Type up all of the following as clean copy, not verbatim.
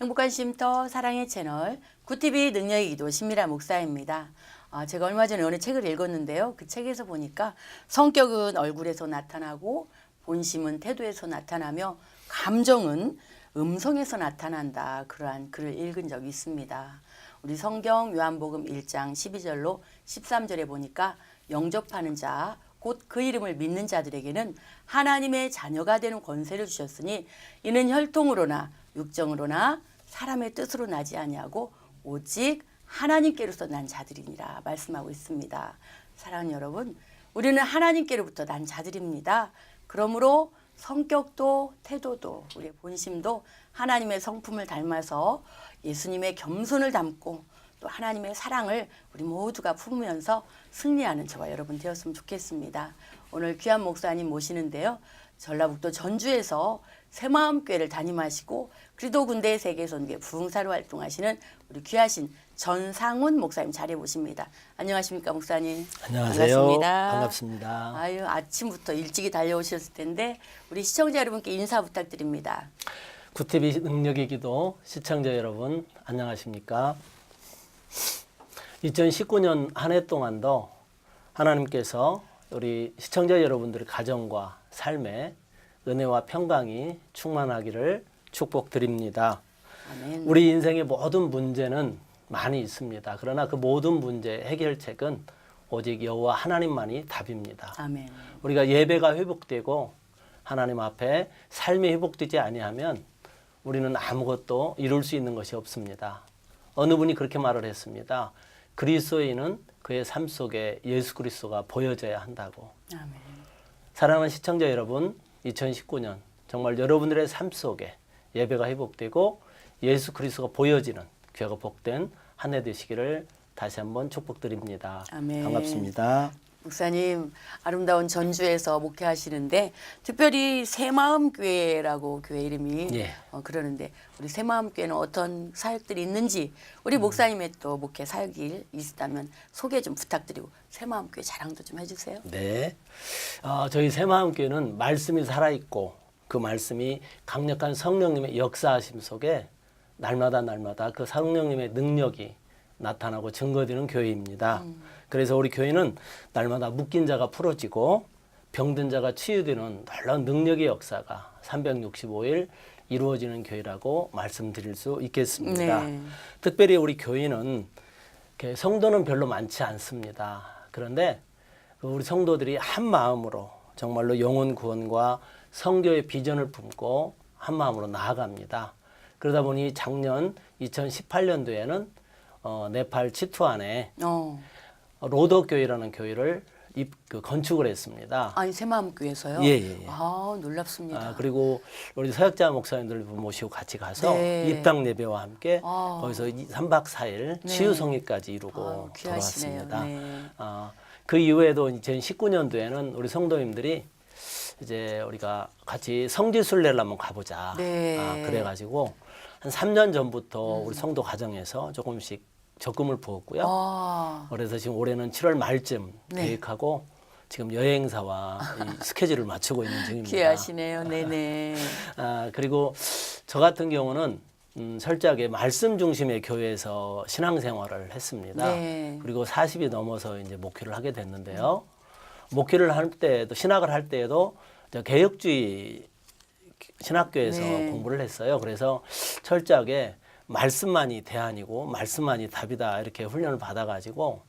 행복한 쉼터 사랑의 채널 굿TV 능력의 기도 신미라 목사입니다. 제가 얼마 전에 어느 책을 읽었는데요. 그 책에서 보니까 성격은 얼굴에서 나타나고 본심은 태도에서 나타나며 감정은 음성에서 나타난다. 그러한 글을 읽은 적이 있습니다. 우리 성경 요한복음 1장 12절로 13절에 보니까 영접하는 자 곧 그 이름을 믿는 자들에게는 하나님의 자녀가 되는 권세를 주셨으니 이는 혈통으로나 육정으로나 사람의 뜻으로 나지 아니하고 오직 하나님께로서 난 자들이니라 말씀하고 있습니다. 사랑하는 여러분, 우리는 하나님께로부터 난 자들입니다. 그러므로 성격도 태도도 우리의 본심도 하나님의 성품을 닮아서 예수님의 겸손을 담고 또 하나님의 사랑을 우리 모두가 품으면서 승리하는 저와 여러분 되었으면 좋겠습니다. 오늘 귀한 목사님 모시는데요. 전라북도 전주에서 새마음교회를 담임하시고 그리도군대 세계선교회 부흥사로 활동하시는 우리 귀하신 전상훈 목사님 자리에 모십니다. 안녕하십니까 목사님? 안녕하세요. 반갑습니다. 반갑습니다. 아유, 아침부터 일찍이 달려오셨을 텐데 우리 시청자 여러분께 인사 부탁드립니다. 굿TV 능력의 기도 시청자 여러분 안녕하십니까? 2019년 한 해 동안도 하나님께서 우리 시청자 여러분들의 가정과 삶에 은혜와 평강이 충만하기를 축복드립니다. 아멘. 우리 인생의 모든 문제는 많이 있습니다. 그러나 그 모든 문제 해결책은 오직 여호와 하나님만이 답입니다. 아멘. 우리가 예배가 회복되고 하나님 앞에 삶이 회복되지 아니하면 우리는 아무것도 이룰 수 있는 것이 없습니다. 어느 분이 그렇게 말을 했습니다. 그리스도인은 그의 삶 속에 예수 그리스도가 보여져야 한다고. 아멘. 사랑하는 시청자 여러분, 2019년 정말 여러분들의 삶 속에 예배가 회복되고 예수 그리스도가 보여지는 귀하고 복된 한 해 되시기를 다시 한번 축복드립니다. 아멘. 반갑습니다. 목사님 아름다운 전주에서 목회하시는데 특별히 새마음교회라고 교회 이름이 예. 그러는데 우리 새마음교회는 어떤 사역들이 있는지 우리 목사님의 또 목회 사역이 있다면 소개 좀 부탁드리고 새마음교회 자랑도 좀 해주세요. 네, 저희 새마음교회는 말씀이 살아있고 그 말씀이 강력한 성령님의 역사하심 속에 날마다 그 성령님의 능력이 나타나고 증거되는 교회입니다. 그래서 우리 교회는 날마다 묶인 자가 풀어지고 병든 자가 치유되는 놀라운 능력의 역사가 365일 이루어지는 교회라고 말씀드릴 수 있겠습니다. 네. 특별히 우리 교회는 성도는 별로 많지 않습니다. 그런데 우리 성도들이 한 마음으로 정말로 영혼 구원과 성교의 비전을 품고 한 마음으로 나아갑니다. 그러다 보니 작년 2018년도에는 네팔 치투안에 로더교회라는 교회를 건축을 했습니다. 아니 새마음교회에서요? 예. 아 놀랍습니다. 그리고 우리 서역자 목사님들 모시고 같이 가서 네. 입당 예배와 함께 거기서 3박 4일 네. 치유성회까지 이루고 귀하시네요. 돌아왔습니다. 네. 그 이후에도 2019년도에는 우리 성도님들이 이제 우리가 같이 성지순례를 한번 가보자. 네. 그래가지고 한 3년 전부터 우리 성도 가정에서 조금씩 적금을 부었고요. 그래서 지금 올해는 7월 말쯤 네. 계획하고 지금 여행사와 이 스케줄을 맞추고 있는 중입니다. 귀하시네요. 네네. 그리고 저 같은 경우는 철저하게 말씀 중심의 교회에서 신앙생활을 했습니다. 네. 그리고 40이 넘어서 이제 목회를 하게 됐는데요. 목회를 할 때도 신학을 할 때에도 개혁주의 신학교에서 네. 공부를 했어요. 그래서 철저하게 말씀만이 대안이고 말씀만이 답이다 이렇게 훈련을 받아가지고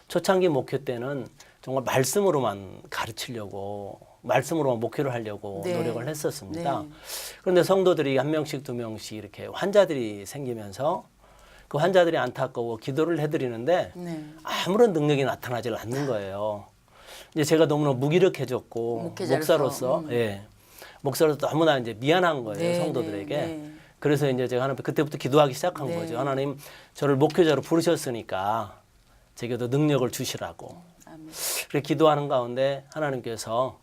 초창기 목회 때는 정말 말씀으로만 가르치려고 말씀으로만 목회를 하려고 네. 노력을 했었습니다. 네. 그런데 성도들이 한 명씩 두 명씩 이렇게 환자들이 생기면서 그 환자들이 안타까워 기도를 해드리는데 네. 아무런 능력이 나타나질 않는 거예요. 이제 제가 너무나 무기력해졌고 목회자로서, 목사로서 너무나 이제 미안한 거예요. 네, 성도들에게. 네. 그래서 이제 제가 하나님 그때부터 기도하기 시작한 네. 거죠. 하나님 저를 목회자로 부르셨으니까 제게도 능력을 주시라고. 아멘. 그렇게 기도하는 가운데 하나님께서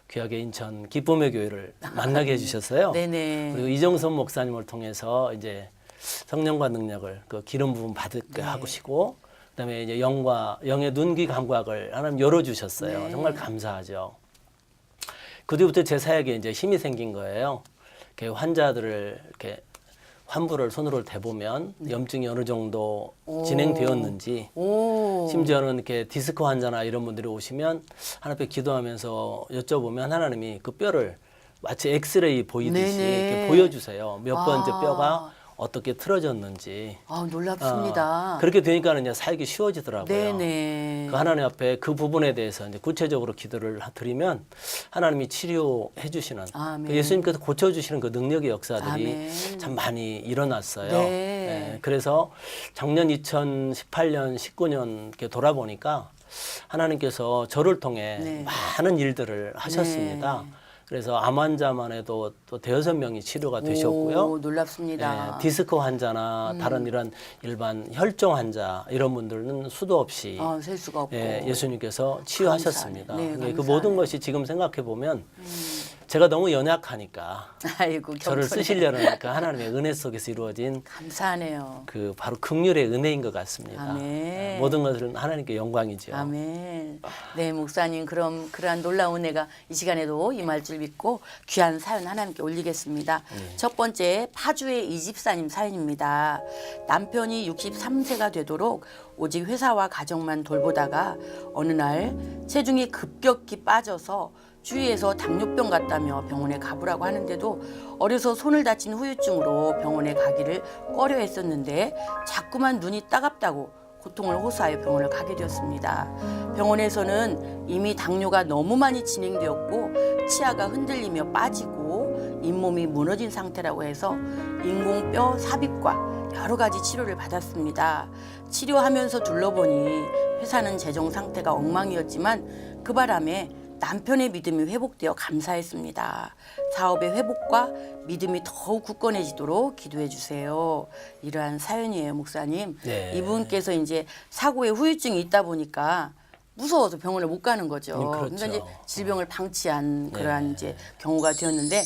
귀하게 인천 기쁨의 교회를 만나게 해주셨어요. 네네. 그리고 이정선 목사님을 통해서 이제 성령과 능력을 그 기름 부음 받게 하시고 그다음에 이제 영의 눈귀 감각을 하나님 열어주셨어요. 네. 정말 감사하죠. 그 뒤부터 제 사역에 이제 힘이 생긴 거예요. 이렇게 환자들을 이렇게 환부를 손으로 대보면 염증이 어느 정도 오. 진행되었는지 오. 심지어는 이렇게 디스크 환자나 이런 분들이 오시면 하나님 앞에 기도하면서 여쭤보면 하나님이 그 뼈를 마치 엑스레이 보이듯이 네네. 이렇게 보여주세요. 몇 번째 아. 뼈가 어떻게 틀어졌는지. 아, 놀랍습니다. 그렇게 되니까는 이제 살기 쉬워지더라고요. 네네. 그 하나님 앞에 그 부분에 대해서 이제 구체적으로 기도를 드리면 하나님이 치료해 주시는 아멘. 그 예수님께서 고쳐 주시는 그 능력의 역사들이 아멘. 참 많이 일어났어요. 네. 예, 그래서 작년 2018년, 19년 이렇게 돌아보니까 하나님께서 저를 통해 네. 많은 일들을 하셨습니다. 네. 그래서 암 환자만 해도 또 대여섯 명이 치료가 되셨고요. 오, 놀랍습니다. 예, 디스크 환자나 다른 이런 일반 혈종 환자 이런 분들은 수도 없이 셀 수가 없고. 예수님께서 치유하셨습니다. 감사하네. 네, 근데 그 감사하네. 모든 것이 지금 생각해 보면 제가 너무 연약하니까 아이고, 저를 겸손해. 쓰시려는 그 하나님의 은혜 속에서 이루어진 감사하네요. 그 바로 긍휼의 은혜인 것 같습니다. 아멘. 모든 것은 하나님께 영광이죠. 아멘. 네, 목사님, 그럼 그러한 놀라운 은혜가 이 시간에도 임할 줄 믿고 귀한 사연 하나님께 올리겠습니다. 첫 번째, 파주의 이집사님 사연입니다. 남편이 63세가 되도록 오직 회사와 가정만 돌보다가 어느 날 체중이 급격히 빠져서 주위에서 당뇨병 같다며 병원에 가보라고 하는데도 어려서 손을 다친 후유증으로 병원에 가기를 꺼려 했었는데 자꾸만 눈이 따갑다고 고통을 호소하여 병원을 가게 되었습니다. 병원에서는 이미 당뇨가 너무 많이 진행되었고 치아가 흔들리며 빠지고 잇몸이 무너진 상태라고 해서 인공뼈 삽입과 여러 가지 치료를 받았습니다. 치료하면서 둘러보니 회사는 재정 상태가 엉망이었지만 그 바람에 남편의 믿음이 회복되어 감사했습니다. 사업의 회복과 믿음이 더욱 굳건해지도록 기도해 주세요. 이러한 사연이에요, 목사님. 네. 이분께서 이제 사고에 후유증이 있다 보니까 무서워서 병원을 못 가는 거죠. 그렇죠. 그러니까 이제 질병을 방치한 그러한 네. 이제 경우가 되었는데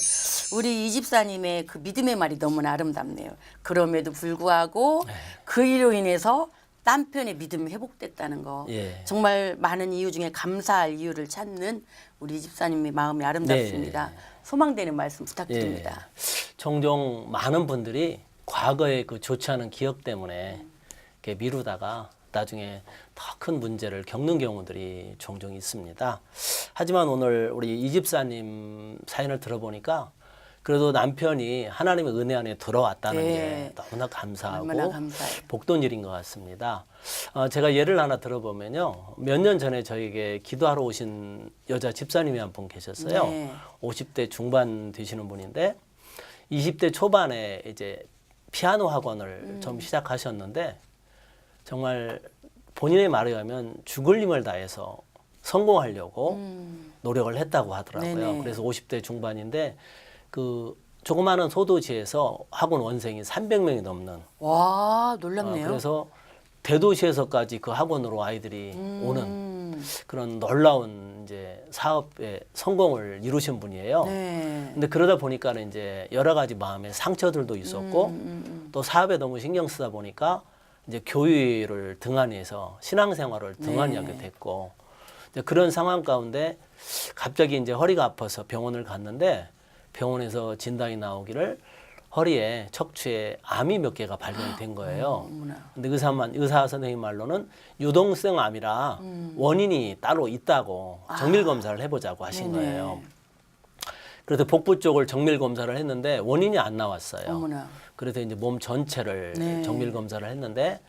우리 이 집사님의 그 믿음의 말이 너무나 아름답네요. 그럼에도 불구하고 그 일로 인해서 남편의 믿음이 회복됐다는 거. 예. 정말 많은 이유 중에 감사할 이유를 찾는 우리 이 집사님의 마음이 아름답습니다. 네. 소망되는 말씀 부탁드립니다. 종종 많은 분들이 과거의 그 좋지 않은 기억 때문에 이렇게 미루다가 나중에 더 큰 문제를 겪는 경우들이 종종 있습니다. 하지만 오늘 우리 이 집사님 사연을 들어보니까 그래도 남편이 하나님의 은혜 안에 들어왔다는 네. 게 너무나 감사하고 얼마나 감사해요. 복된 일인 것 같습니다. 제가 예를 하나 들어보면요. 몇 년 전에 저에게 기도하러 오신 여자 집사님이 한 분 계셨어요. 네. 50대 중반 되시는 분인데 20대 초반에 이제 피아노 학원을 좀 시작하셨는데 정말 본인의 말에 의하면 죽을 힘을 다해서 성공하려고 노력을 했다고 하더라고요. 네네. 그래서 50대 중반인데 그 조그마한 소도시에서 학원 원생이 300명이 넘는 와, 놀랍네요. 그래서 대도시에서까지 그 학원으로 아이들이 오는 그런 놀라운 이제 사업의 성공을 이루신 분이에요. 네. 근데 그러다 보니까는 이제 여러 가지 마음의 상처들도 있었고 또 사업에 너무 신경 쓰다 보니까 이제 교회를 등한히 해서 신앙생활을 등한히 하게 됐고 이제 그런 상황 가운데 갑자기 이제 허리가 아파서 병원을 갔는데 병원에서 진단이 나오기를 허리에 척추에 암이 몇 개가 발견이 된 거예요. 근데 의사 선생님 말로는 유동성 암이라 원인이 따로 있다고 정밀 검사를 해보자고 하신 네네. 거예요. 그래서 복부 쪽을 정밀 검사를 했는데 원인이 안 나왔어요. 어머나. 그래서 이제 몸 전체를 네. 정밀 검사를 했는데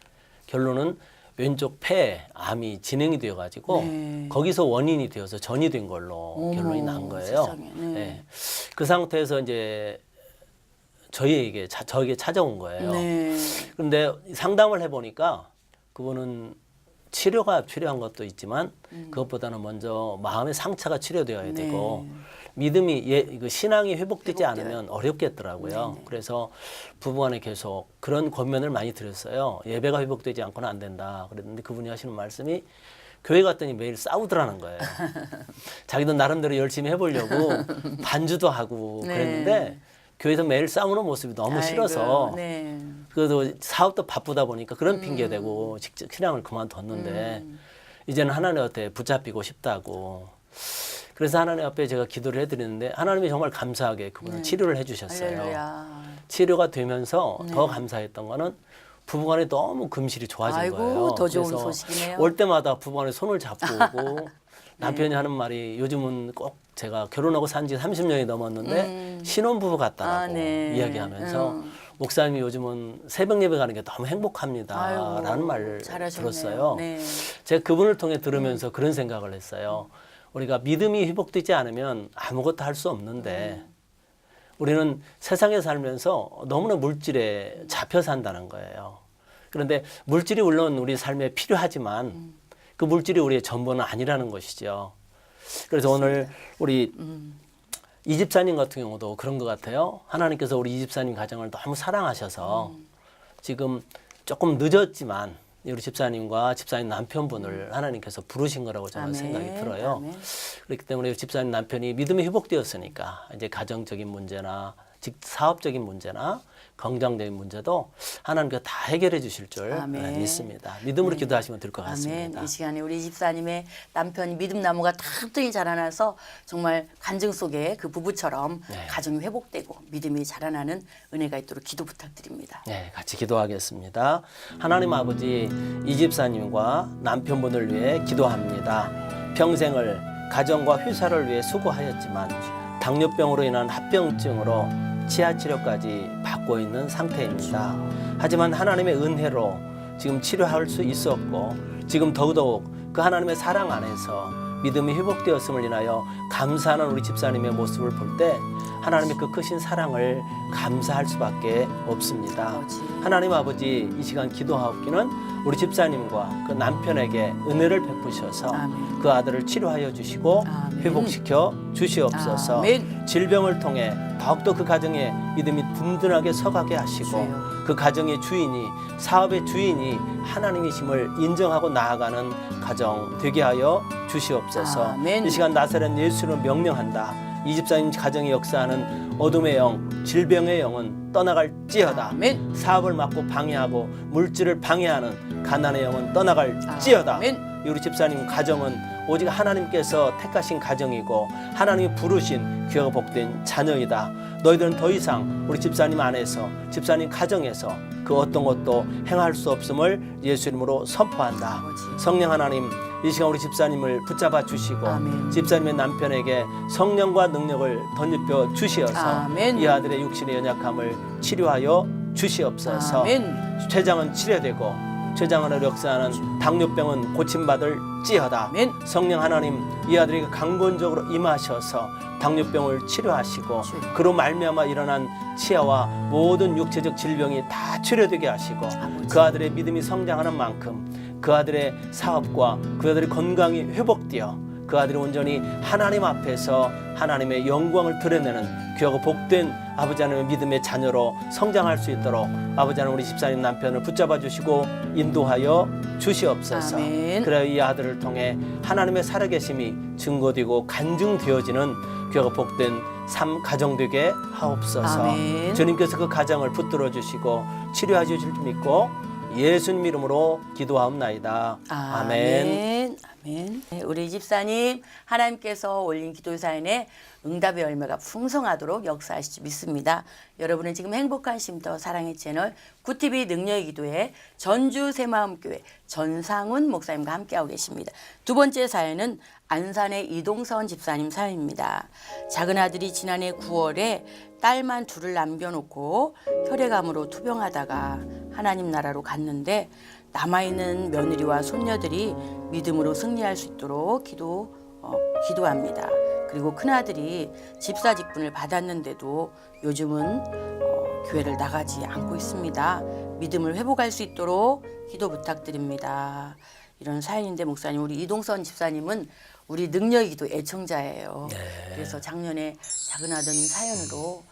결론은 왼쪽 폐에 암이 진행이 되어 가지고 네. 거기서 원인이 되어서 전이 된 걸로 어머, 결론이 난 거예요. 세상에. 네. 네. 그 상태에서 이제 저에게 찾아온 거예요. 네. 그런데 상담을 해보니까 그분은 치료가 필요한 것도 있지만 그것보다는 먼저 마음의 상처가 치료되어야 되고 믿음이 이거 신앙이 회복되지 않으면 어렵겠더라고요. 그래서 부부간에 계속 그런 권면을 많이 드렸어요. 예배가 회복되지 않고는 안 된다. 그랬는데 그분이 하시는 말씀이 교회 갔더니 매일 싸우더라는 거예요. 자기도 나름대로 열심히 해보려고 반주도 하고 네. 그랬는데 교회에서 매일 싸우는 모습이 너무 아이고, 싫어서 네. 그래도 사업도 바쁘다 보니까 그런 핑계 대고 직접 신앙을 그만뒀는데 이제는 하나님한테 붙잡히고 싶다고. 그래서 하나님 앞에 제가 기도를 해드리는데 하나님이 정말 감사하게 그분을 치료를 해주셨어요. 할렐루야. 치료가 되면서 네. 더 감사했던 거는 부부간에 너무 금실이 좋아진 아이고, 거예요. 더 좋은 그래서 소식이네요. 올 때마다 부부간에 손을 잡고 오고 남편이 하는 말이 요즘은 꼭 제가 결혼하고 산 지 30년이 넘었는데 신혼부부 같다라고 네. 이야기하면서 목사님이 요즘은 새벽 예배 가는 게 너무 행복합니다 아이고, 라는 말을 잘하셨네요. 들었어요. 네. 제가 그분을 통해 들으면서 그런 생각을 했어요. 우리가 믿음이 회복되지 않으면 아무것도 할 수 없는데 우리는 세상에 살면서 너무나 물질에 잡혀 산다는 거예요. 그런데 물질이 물론 우리 삶에 필요하지만 그 물질이 우리의 전부는 아니라는 것이죠. 그래서 오늘 우리 이 집사님 같은 경우도 그런 것 같아요. 하나님께서 우리 이 집사님 가정을 너무 사랑하셔서 지금 조금 늦었지만 우리 집사님과 집사님 남편분을 하나님께서 부르신 거라고 저는 아멘. 생각이 들어요. 아멘. 그렇기 때문에 집사님 남편이 믿음이 회복되었으니까 이제 가정적인 문제나 사업적인 문제나 건강적인 문제도 하나님께서 다 해결해 주실 줄 아멘. 믿습니다. 믿음으로 네. 기도하시면 될 것 아멘. 같습니다. 이 시간에 우리 집사님의 남편이 믿음 나무가 탁 자라나서 정말 간증 속에 그 부부처럼 네. 가정이 회복되고 믿음이 자라나는 은혜가 있도록 기도 부탁드립니다. 네, 같이 기도하겠습니다. 하나님 아버지, 이 집사님과 남편분을 위해 기도합니다. 평생을 가정과 회사를 위해 수고하였지만 당뇨병으로 인한 합병증으로 치아 치료까지 받고 있는 상태입니다. 하지만 하나님의 은혜로 지금 치료할 수 있었고 지금 더더욱 그 하나님의 사랑 안에서 믿음이 회복되었음을 인하여 감사하는 우리 집사님의 모습을 볼 때 하나님의 그 크신 사랑을 감사할 수밖에 없습니다. 아버지. 하나님 아버지, 이 시간 기도하옵기는 우리 집사님과 그 남편에게 은혜를 베푸셔서 아멘. 그 아들을 치료하여 주시고 아멘. 회복시켜 주시옵소서. 아멘. 질병을 통해 더욱더 그 가정에 믿음이 든든하게 서가게 하시고 주여. 그 가정의 주인이, 사업의 주인이 하나님이심을 인정하고 나아가는 가정 되게 하여 주시옵소서. 아멘. 이 시간 나사렛 예수로 명령한다. 이 집사님 가정에 역사하는 어둠의 영, 질병의 영은 떠나갈지어다. 아멘. 사업을 막고 방해하고 물질을 방해하는 가난의 영은 떠나갈지어다. 아멘. 우리 집사님 가정은 오직 하나님께서 택하신 가정이고 하나님이 부르신 귀하고 복된 자녀이다. 너희들은 더 이상 우리 집사님 안에서, 집사님 가정에서 그 어떤 것도 행할 수 없음을 예수 이름으로 선포한다. 아버지. 성령 하나님, 이 시간 우리 집사님을 붙잡아 주시고 아멘. 집사님의 남편에게 성령과 능력을 덧입혀 주시어서 아멘. 이 아들의 육신의 연약함을 치료하여 주시옵소서. 아멘. 췌장은 치료되고 췌장으로 역사하는 당뇨병은 고침받을지어다. 아멘. 성령 하나님, 이 아들에게 강건적으로 임하셔서 당뇨병을 치료하시고 주여. 그로 말미암아 일어난 치아와 모든 육체적 질병이 다 치료되게 하시고 아버지. 그 아들의 믿음이 성장하는 만큼 그 아들의 사업과 그 아들의 건강이 회복되어 그 아들이 온전히 하나님 앞에서 하나님의 영광을 드러내는 귀하고 복된 아버지 하나님의 믿음의 자녀로 성장할 수 있도록 아버지 하나님 우리 집사님 남편을 붙잡아 주시고 인도하여 주시옵소서. 아멘. 그래야 이 아들을 통해 하나님의 살아계심이 증거되고 간증되어지는 귀하고 복된 삶 가정 되게 하옵소서. 아멘. 주님께서 그 가정을 붙들어 주시고 치료해 주실 줄 믿고 예수님 이름으로 기도하옵나이다. 아멘. 아멘. 아멘. 네, 우리 집사님 하나님께서 올린 기도 사연에 응답의 열매가 풍성하도록 역사하실 줄 믿습니다. 여러분은 지금 행복한 쉼터 사랑의 채널 구TV 능력의 기도에 전주 새마음교회 전상훈 목사님과 함께하고 계십니다. 두 번째 사연은 안산의 이동선 집사님 사연입니다. 작은 아들이 지난해 9월에 딸만 둘을 남겨놓고 혈액암으로 투병하다가 하나님 나라로 갔는데 남아있는 며느리와 손녀들이 믿음으로 승리할 수 있도록 기도합니다. 그리고 큰아들이 집사 직분을 받았는데도 요즘은 교회를 나가지 않고 있습니다. 믿음을 회복할 수 있도록 기도 부탁드립니다. 이런 사연인데 목사님, 우리 이동선 집사님은 우리 능력의 기도 애청자예요. 네. 그래서 작년에 작은 아드님 사연으로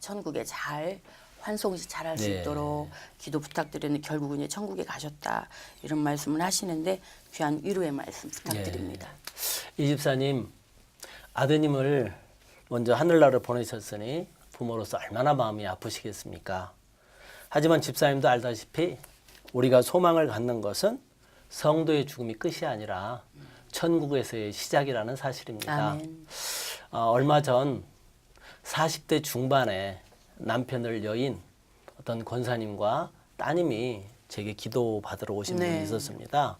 천국에 잘 환송식 잘할 수 네. 있도록 기도 부탁드렸는데 결국은 이제 천국에 가셨다 이런 말씀을 하시는데 귀한 위로의 말씀 부탁드립니다. 이 집사님 아드님을 먼저 하늘나라로 보내셨으니 부모로서 얼마나 마음이 아프시겠습니까? 하지만 집사님도 알다시피 우리가 소망을 갖는 것은 성도의 죽음이 끝이 아니라 천국에서의 시작이라는 사실입니다. 아멘. 얼마 전 40대 중반에 남편을 여인 어떤 권사님과 따님이 제게 기도 받으러 오신 네. 분이 있었습니다.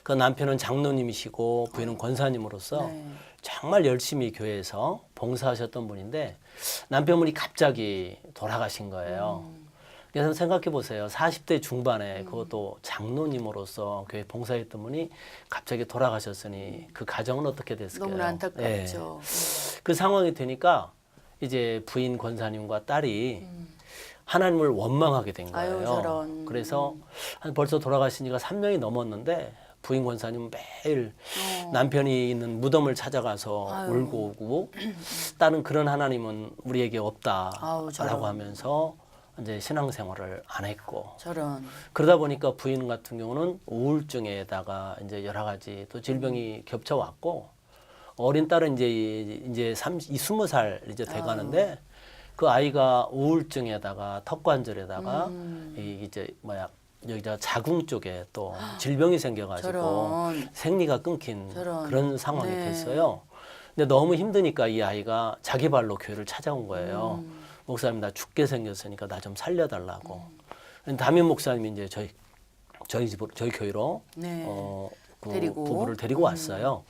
그 남편은 장로님이시고 부인은 권사님으로서 네. 정말 열심히 교회에서 봉사하셨던 분인데 남편분이 갑자기 돌아가신 거예요. 그래서 생각해 보세요. 40대 중반에 그것도 장로님으로서 교회 봉사했던 분이 갑자기 돌아가셨으니 그 가정은 어떻게 됐을까요? 너무나 안타깝죠. 그 상황이 되니까 이제 부인 권사님과 딸이 하나님을 원망하게 된 거예요. 아유, 저런. 그래서 벌써 돌아가신 지가 3년이 넘었는데 부인 권사님은 매일 남편이 있는 무덤을 찾아가서 아유. 울고 오고 딸은 그런 하나님은 우리에게 아우, 없다라고 저런. 하면서 이제 신앙생활을 안 했고 저런. 그러다 보니까 부인 같은 경우는 우울증에다가 이제 여러 가지 또 질병이 겹쳐왔고 어린 딸은 이제 20살 이제 돼가는데 그 아이가 우울증에다가 턱관절에다가 이제 여기가 자궁 쪽에 또 질병이 생겨가지고 저런. 생리가 끊긴 저런. 그런 상황이 네. 됐어요. 근데 너무 힘드니까 이 아이가 자기 발로 교회를 찾아온 거예요. 목사님 나 죽게 생겼으니까 나 좀 살려달라고. 담임 목사님이 이제 저희 교회로 네. 그 데리고. 부부를 데리고 왔어요.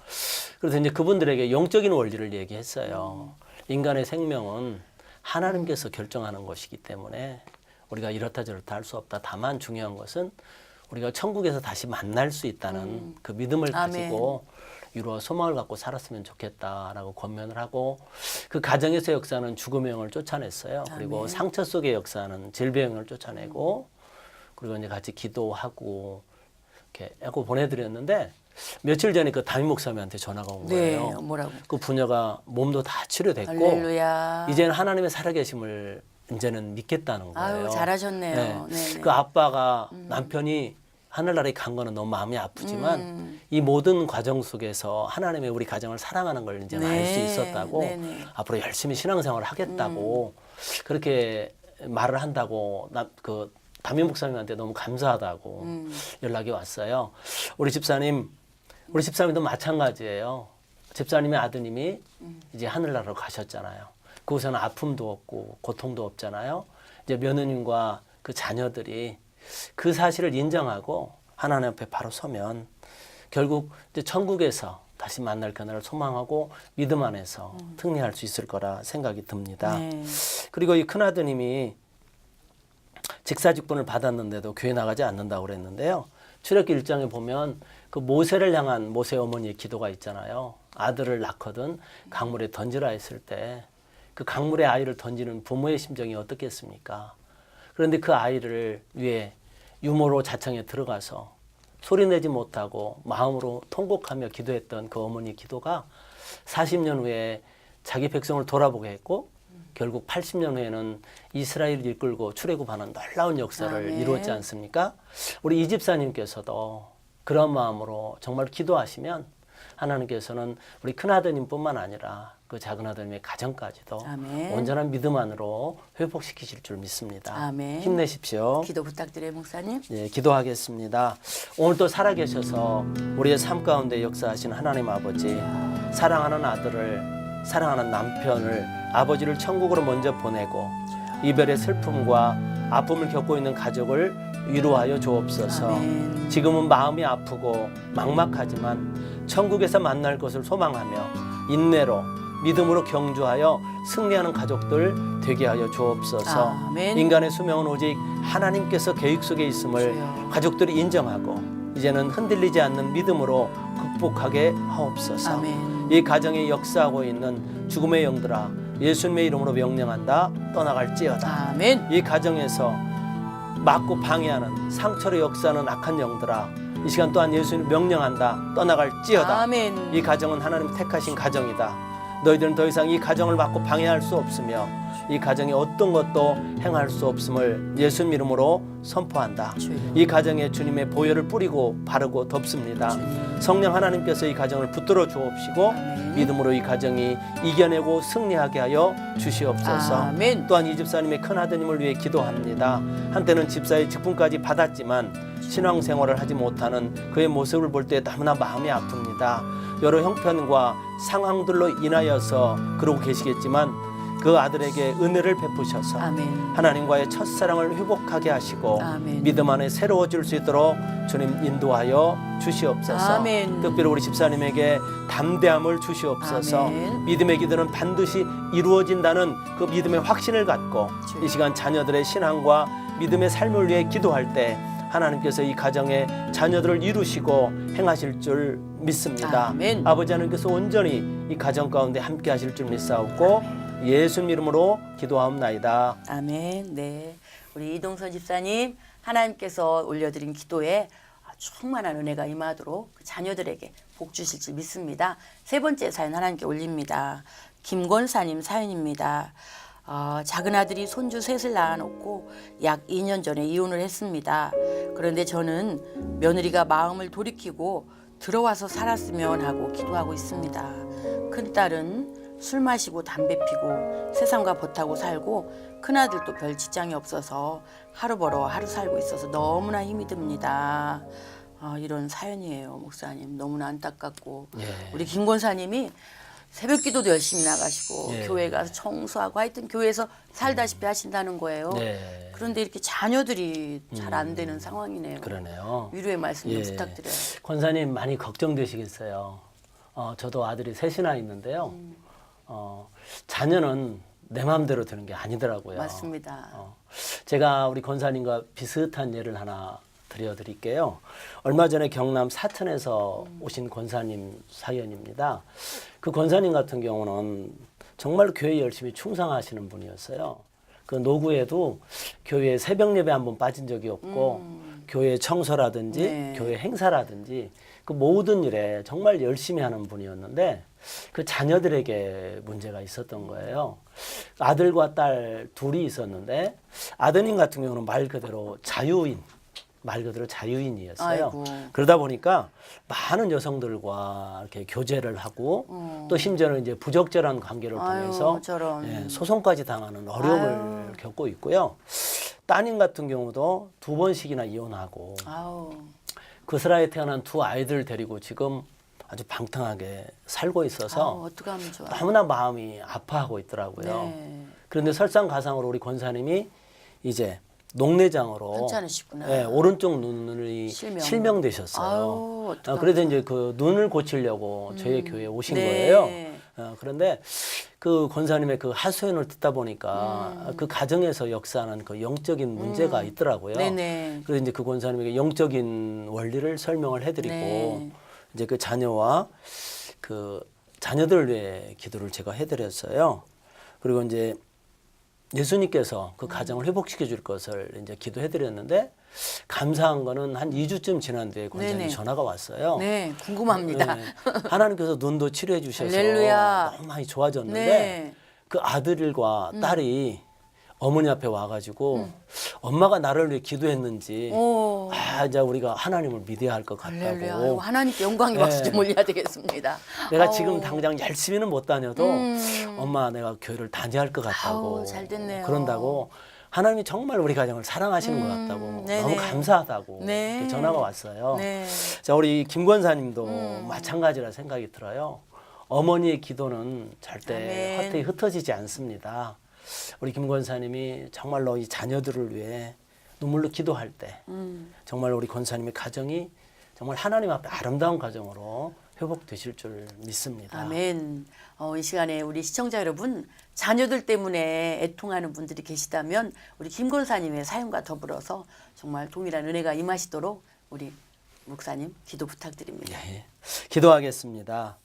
그래서 이제 그분들에게 영적인 원리를 얘기했어요. 인간의 생명은 하나님께서 결정하는 것이기 때문에 우리가 이렇다 저렇다 할 수 없다. 다만 중요한 것은 우리가 천국에서 다시 만날 수 있다는 그 믿음을 아멘. 가지고 이루어 소망을 갖고 살았으면 좋겠다라고 권면을 하고 그 가정에서의 역사는 죽음의 영을 쫓아냈어요. 그리고 아멘. 상처 속의 역사는 질병의 영을 쫓아내고 그리고 이제 같이 기도하고 이렇게 하고 보내드렸는데 며칠 전에 그 담임 목사님한테 전화가 온 네. 거예요. 뭐라고? 그 부녀가 몸도 다 치료됐고 할렐루야. 이제는 하나님의 살아계심을 이제는 믿겠다는 거예요. 아유, 잘하셨네요. 네. 네네. 그 아빠가 남편이 하늘나라에 간 거는 너무 마음이 아프지만 이 모든 과정 속에서 하나님의 우리 가정을 사랑하는 걸 이제 네. 알 수 있었다고 네네. 앞으로 열심히 신앙생활을 하겠다고 그렇게 말을 한다고 그 담임 목사님한테 너무 감사하다고 연락이 왔어요. 우리 집사님도 마찬가지예요. 집사님의 아드님이 이제 하늘나라로 가셨잖아요. 그곳에는 아픔도 없고 고통도 없잖아요. 이제 며느님과 그 자녀들이 그 사실을 인정하고 하나님 앞에 바로 서면 결국 이제 천국에서 다시 만날 그날을 소망하고 믿음 안에서 승리할 수 있을 거라 생각이 듭니다. 네. 그리고 이 큰아드님이 직사직분을 받았는데도 교회 나가지 않는다고 그랬는데요. 출애굽기 1장에 보면 그 모세를 향한 모세 어머니의 기도가 있잖아요. 아들을 낳거든 강물에 던지라 했을 때 그 강물에 아이를 던지는 부모의 심정이 어떻겠습니까? 그런데 그 아이를 위해 유모로 자청에 들어가서 소리내지 못하고 마음으로 통곡하며 기도했던 그 어머니 기도가 40년 후에 자기 백성을 돌아보게 했고 결국 80년 후에는 이스라엘을 이끌고 출애굽하는 놀라운 역사를 아멘. 이루었지 않습니까? 우리 이 집사님께서도 그런 마음으로 정말 기도하시면 하나님께서는 우리 큰아드님뿐만 아니라 그 작은아드님의 가정까지도 아멘. 온전한 믿음 안으로 회복시키실 줄 믿습니다. 아멘. 힘내십시오. 기도 부탁드려요, 목사님. 예, 기도하겠습니다. 오늘 또 살아계셔서 우리의 삶 가운데 역사하신 하나님 아버지, 사랑하는 아들을, 사랑하는 남편을, 아버지를 천국으로 먼저 보내고 이별의 슬픔과 아픔을 겪고 있는 가족을 위로하여 주옵소서. 아멘. 지금은 마음이 아프고 막막하지만 천국에서 만날 것을 소망하며 인내로 믿음으로 경주하여 승리하는 가족들 되게 하여 주옵소서. 아멘. 인간의 수명은 오직 하나님께서 계획 속에 있음을 주여. 가족들이 인정하고 이제는 흔들리지 않는 믿음으로 극복하게 하옵소서. 아멘. 이 가정에 역사하고 있는 죽음의 영들아 예수님의 이름으로 명령한다. 떠나갈지어다. 아멘. 이 가정에서 막고 방해하는 상처로 역사하는 악한 영들아 이 시간 또한 예수님 명령한다. 떠나갈지어다. 아멘. 이 가정은 하나님 택하신 가정이다. 너희들은 더 이상 이 가정을 막고 방해할 수 없으며 이 가정에 어떤 것도 행할 수 없음을 예수님 이름으로 선포한다. 주여. 이 가정에 주님의 보혈을 뿌리고 바르고 덮습니다. 주님. 성령 하나님께서 이 가정을 붙들어 주옵시고 아멘. 믿음으로 이 가정이 이겨내고 승리하게 하여 주시옵소서. 아멘. 또한 이 집사님의 큰 아드님을 위해 기도합니다. 한때는 집사의 직분까지 받았지만 신앙생활을 하지 못하는 그의 모습을 볼 때 너무나 마음이 아픕니다. 여러 형편과 상황들로 인하여서 그러고 계시겠지만 그 아들에게 은혜를 베푸셔서 아멘. 하나님과의 첫사랑을 회복하게 하시고 아멘. 믿음 안에 새로워질 수 있도록 주님 인도하여 주시옵소서. 아멘. 특별히 우리 집사님에게 담대함을 주시옵소서. 아멘. 믿음의 기도는 반드시 이루어진다는 그 믿음의 확신을 갖고 주여. 이 시간 자녀들의 신앙과 믿음의 삶을 위해 기도할 때 하나님께서 이 가정의 자녀들을 이루시고 행하실 줄 믿습니다. 아멘. 아버지 하나님께서 온전히 이 가정 가운데 함께 하실 줄 믿사옵고 예수님 이름으로 기도하옵나이다. 아멘. 네. 우리 이동선 집사님, 하나님께서 올려드린 기도에 충만한 은혜가 임하도록 그 자녀들에게 복 주실 줄 믿습니다. 세 번째 사연 하나님께 올립니다. 김권사님 사연입니다. 작은 아들이 손주 셋을 낳아놓고 약 2년 전에 이혼을 했습니다. 그런데 저는 며느리가 마음을 돌이키고 들어와서 살았으면 하고 기도하고 있습니다. 큰딸은 술 마시고 담배 피고 세상과 버타고 살고 큰아들도 별 직장이 없어서 하루 벌어 하루 살고 있어서 너무나 힘이 듭니다. 이런 사연이에요, 목사님. 너무나 안타깝고 예. 우리 김권사님이 새벽 기도도 열심히 나가시고 예. 교회 가서 청소하고 하여튼 교회에서 살다시피 하신다는 거예요. 네. 그런데 이렇게 자녀들이 잘 안 되는 상황이네요. 그러네요. 위로의 말씀 좀 예. 부탁드려요. 권사님 많이 걱정되시겠어요. 저도 아들이 셋이나 있는데요. 자녀는 내 마음대로 되는 게 아니더라고요. 맞습니다. 제가 우리 권사님과 비슷한 예를 하나 드려드릴게요. 얼마 전에 경남 사천에서 오신 권사님 사연입니다. 그 권사님 같은 경우는 정말 교회에 열심히 충성하시는 분이었어요. 그 노구에도 교회 새벽 예배 한번 빠진 적이 없고 교회 청소라든지 네. 교회 행사라든지 그 모든 일에 정말 열심히 하는 분이었는데 그 자녀들에게 문제가 있었던 거예요. 아들과 딸 둘이 있었는데 아드님 같은 경우는 말 그대로 자유인이었어요. 아이고. 그러다 보니까 많은 여성들과 이렇게 교제를 하고 또 심지어는 이제 부적절한 관계를 아유, 통해서 저런. 예, 소송까지 당하는 어려움을 겪고 있고요. 따님 같은 경우도 2번씩이나 이혼하고 아우. 그스라에 태어난 2 아이들 데리고 지금 아주 방탕하게 살고 있어서 어떻게 하면 좋아? 너무나 마음이 아파하고 있더라고요. 네. 그런데 설상가상으로 우리 권사님이 이제 녹내장으로 괜찮으시구나. 예, 오른쪽 눈이 실명되셨어요. 아유, 어떡하면 그래서 이제 그 눈을 고치려고 저희 교회에 오신 네. 거예요. 그런데 그 권사님의 그 하소연을 듣다 보니까 그 가정에서 역사하는 그 영적인 문제가 있더라고요. 네네. 그래서 이제 그 권사님에게 영적인 원리를 설명을 해드리고 네. 이제 그 자녀와 그 자녀들 위해 기도를 제가 해드렸어요. 그리고 이제 예수님께서 그 가정을 회복시켜 줄 것을 이제 기도해드렸는데 감사한 거는 한 2주쯤 지난 뒤에 권사님 네네. 전화가 왔어요. 네, 궁금합니다. 네. 하나님께서 눈도 치료해 주셔서 할렐루야. 너무 많이 좋아졌는데 네. 그 아들과 딸이 어머니 앞에 와가지고 엄마가 나를 위해 기도했는지 오. 이제 우리가 하나님을 믿어야 할 것 할렐루야. 같다고. 이거 하나님께 영광의 박수 좀 올려야 되겠습니다. 내가 아우. 지금 당장 열심히는 못 다녀도 엄마 내가 교회를 다녀야 할 것 같다고. 아우, 잘 됐네요. 그런다고 하나님이 정말 우리 가정을 사랑하시는 것 같다고 네네. 너무 감사하다고 네. 이렇게 전화가 왔어요. 네. 자, 우리 김권사님도 마찬가지라 생각이 들어요. 어머니의 기도는 절대 아멘. 헛되이 흩어지지 않습니다. 우리 김권사님이 정말로 이 자녀들을 위해 눈물로 기도할 때 정말 우리 권사님의 가정이 정말 하나님 앞에 아름다운 가정으로 회복되실 줄 믿습니다. 아멘. 이 시간에 우리 시청자 여러분, 자녀들 때문에 애통하는 분들이 계시다면 우리 김권사님의 사연과 더불어서 정말 동일한 은혜가 임하시도록 우리 목사님 기도 부탁드립니다. 예, 기도하겠습니다.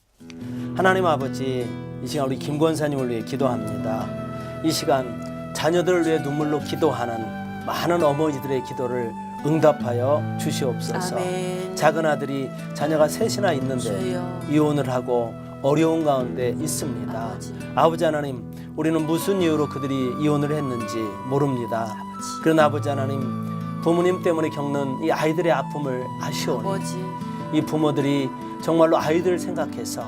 하나님 아버지, 이 시간 우리 김권사님을 위해 기도합니다. 이 시간 자녀들을 위해 눈물로 기도하는 많은 어머니들의 기도를 응답하여 주시옵소서. 아멘. 작은 아들이 자녀가 셋이나 있는데 주여. 이혼을 하고 어려운 가운데 있습니다. 아버지 하나님, 우리는 무슨 이유로 그들이 이혼을 했는지 모릅니다. 그러나 아버지 하나님, 부모님 때문에 겪는 이 아이들의 아픔을 아시오니 이 부모들이 정말로 아이들을 생각해서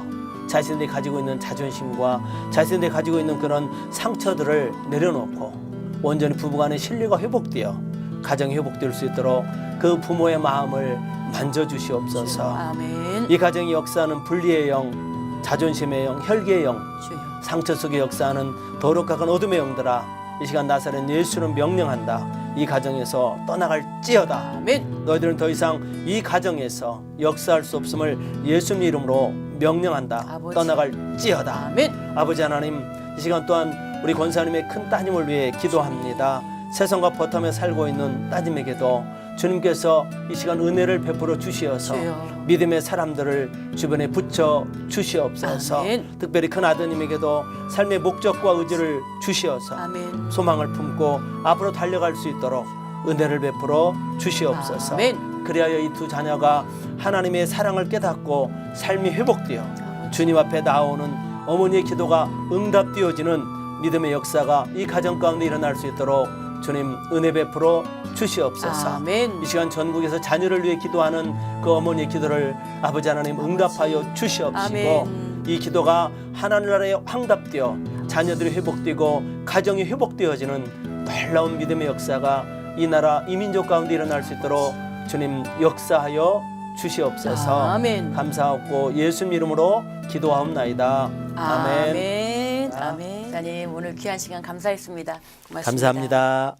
자신들이 가지고 있는 자존심과 자신들이 가지고 있는 그런 상처들을 내려놓고 온전히 부부간의 신뢰가 회복되어 가정이 회복될 수 있도록 그 부모의 마음을 만져주시옵소서. 아멘. 이 가정이 역사하는 분리의 영, 자존심의 영, 혈기의 영, 주여. 상처 속에 역사하는 더럽고 어둠의 영들아, 이 시간 나사렛 예수는 명령한다. 이 가정에서 떠나갈지어다. 아멘. 너희들은 더 이상 이 가정에서 역사할 수 없음을 예수님 이름으로 명령한다. 아버지. 떠나갈지어다. 아멘. 아버지 하나님, 이 시간 또한 우리 권사님의 큰 따님을 위해 기도합니다. 세상과 버텀에 살고 있는 따님에게도 주님께서 이 시간 은혜를 베풀어 주시어서 주여. 믿음의 사람들을 주변에 붙여 주시옵소서. 아멘. 특별히 큰 아드님에게도 삶의 목적과 의지를 주시어서 아멘. 소망을 품고 앞으로 달려갈 수 있도록 은혜를 베풀어 주시옵소서. 아멘. 그리하여 이 두 자녀가 하나님의 사랑을 깨닫고 삶이 회복되어 주님 앞에 나오는 어머니의 기도가 응답되어지는 믿음의 역사가 이 가정 가운데 일어날 수 있도록 주님 은혜 베풀어 주시옵소서. 아멘. 이 시간 전국에서 자녀를 위해 기도하는 그 어머니의 기도를 아버지 하나님 응답하여 주시옵시고 아멘. 이 기도가 하나님 나라에 확답되어 자녀들이 회복되고 가정이 회복되어지는 놀라운 믿음의 역사가 이 나라 이 민족 가운데 일어날 수 있도록 주님 역사하여 주시옵소서. 아멘. 감사하고 예수님 이름으로 기도하옵나이다. 아멘. 아멘. 아멘. 목사님 오늘 귀한 시간 감사했습니다. 고맙습니다. 감사합니다.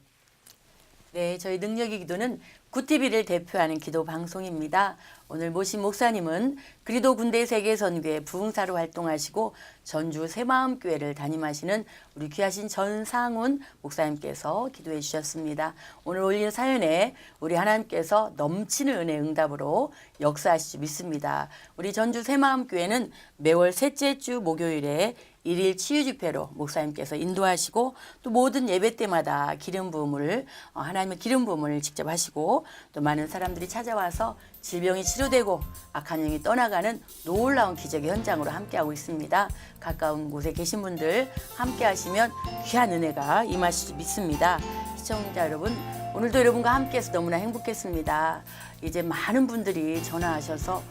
네, 저희 능력의 기도는 구티비를 대표하는 기도 방송입니다. 오늘 모신 목사님은 그리도 군대 세계 선교회 부흥사로 활동하시고 전주 새마음교회를 담임하시는 우리 귀하신 전상훈 목사님께서 기도해 주셨습니다. 오늘 올린 사연에 우리 하나님께서 넘치는 은혜 응답으로 역사하실 줄 믿습니다. 우리 전주 새마음교회는 매월 셋째 주 목요일에 일일 치유 집회로 목사님께서 인도하시고 또 모든 예배 때마다 기름 부음을 하나님의 기름 부음을 직접 하시고 또 많은 사람들이 찾아와서 질병이 치료되고 악한 영이 떠나가는 놀라운 기적의 현장으로 함께하고 있습니다. 가까운 곳에 계신 분들 함께 하시면 귀한 은혜가 임하실 줄 믿습니다. 시청자 여러분, 오늘도 여러분과 함께해서 너무나 행복했습니다. 이제 많은 분들이 전화하셔서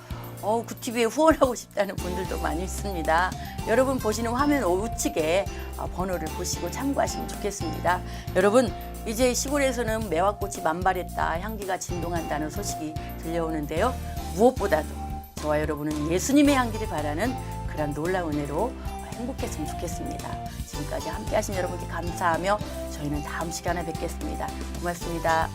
구티비에 후원하고 싶다는 분들도 많이 있습니다. 여러분 보시는 화면 우측에 번호를 보시고 참고하시면 좋겠습니다. 여러분, 이제 시골에서는 매화꽃이 만발했다, 향기가 진동한다는 소식이 들려오는데요. 무엇보다도 저와 여러분은 예수님의 향기를 바라는 그런 놀라운 은혜로 행복했으면 좋겠습니다. 지금까지 함께 하신 여러분께 감사하며 저희는 다음 시간에 뵙겠습니다. 고맙습니다.